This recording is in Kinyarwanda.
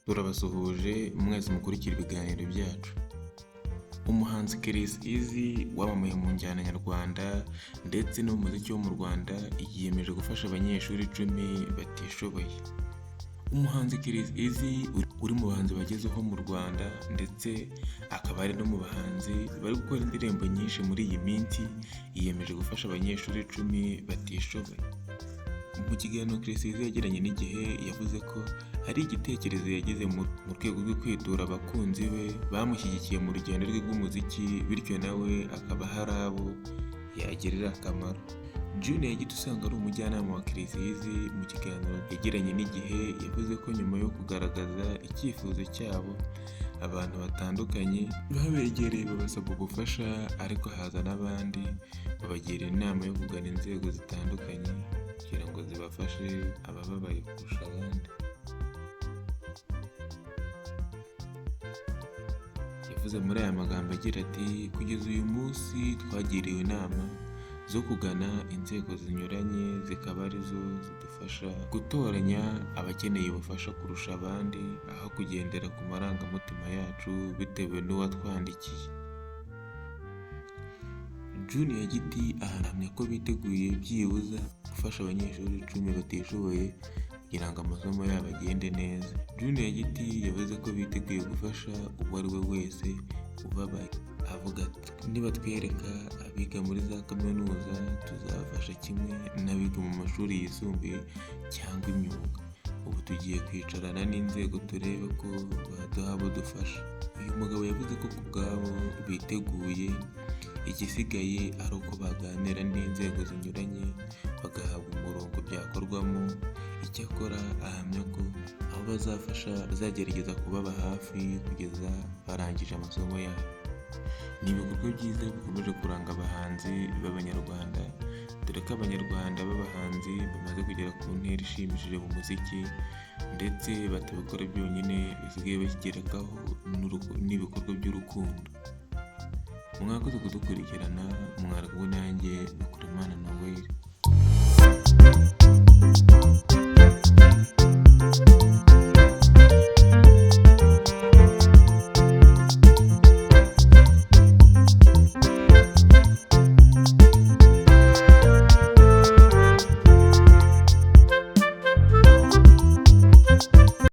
Turabasuhuje mwese mukurikira ibiganiro byacu. Umuhanzi Eazy wamamaye mu njyana nyarwanda ndetse no mu muziki wo mu Rwanda yiyemeje gufasha abanyeshuri 10 batishoboye. Umuhanzi Eazy uri mu bahanzi bagezeho mu Rwanda ndetse akaba ari no mu bahanzi bari gukora indirimbo nyinshi muri iyi minsi, yiyemeje gufasha abanyeshuri 10 batishoboye. Mu kiganiro Eazy yagiranye n'Igihe yavuze ko hari igitekerezo yagize mu rwego rwo kwitura abakunzi be bamushyigikiye mu rugendo rwe rw'umuziki, bityo nawe akaba hari abo yagirira akamaro. Junior Giti usanzwe ari umujyanama wa Eazy mu kiganiro yagiranye n'Igihe yavuze ko nyuma yo kugaragaza icyifuzo cyabo, abantu batandukanye babegereye babasaba ubufasha, ariko haza n'abandi babagira inama yo kugana inzego zitandukanye kugira ngo zibafashe abababaye kurusha abandi. Yavuze muri aya magambo agira ati, kugeza uyu munsi twagiriwe inama zo kugana inzego zinyuranye, zikaba arizo zidufasha gutoranya abakeneye ubufasha kurusha abandi, aho kugendera ku marangamutima yacu bitewe n'uwatwandikiye. Junior Giti ahamya ko biteguye byibuza gufasha abanyeshuri 10 batishoboye kugira ngo amasomo yabo agende neza. Junior Giti yavuze ko biteguye gufasha uwo ari we wese ubabaye. Avuga ati, nibatwereka abiga muri za kaminuza tuzabafasha kimwe n'abiga mu mashuri yisumbuye cyangwa imyuga. Ubu tugiye kwicarana n'inzego turebe ko baduha abo dufasha. Uyu mugabo yavuze ko ku bwabo biteguye, igisigaye ari uko baganira n'inzego zinyuranye bagahabwa umurongo byakorwamo. Icyakora ahamya ko aho bazafasha bazagerageza kubaba hafi kugeza barangije amasomo yabo. Ni ibikorwa byiza bikomeje kuranga abahanzi b'Abanyarwanda, dore ko Abanyarwanda b'abahanzi bamaze kugera ku ntera ishimishije mu muziki, ndetse batabikora byonyine, bisigaye bakigerekaho n'ibikorwa by'urukundo. Mwakoze kudukurikirana, mwari kumwe nanjye Bikuremana Noel.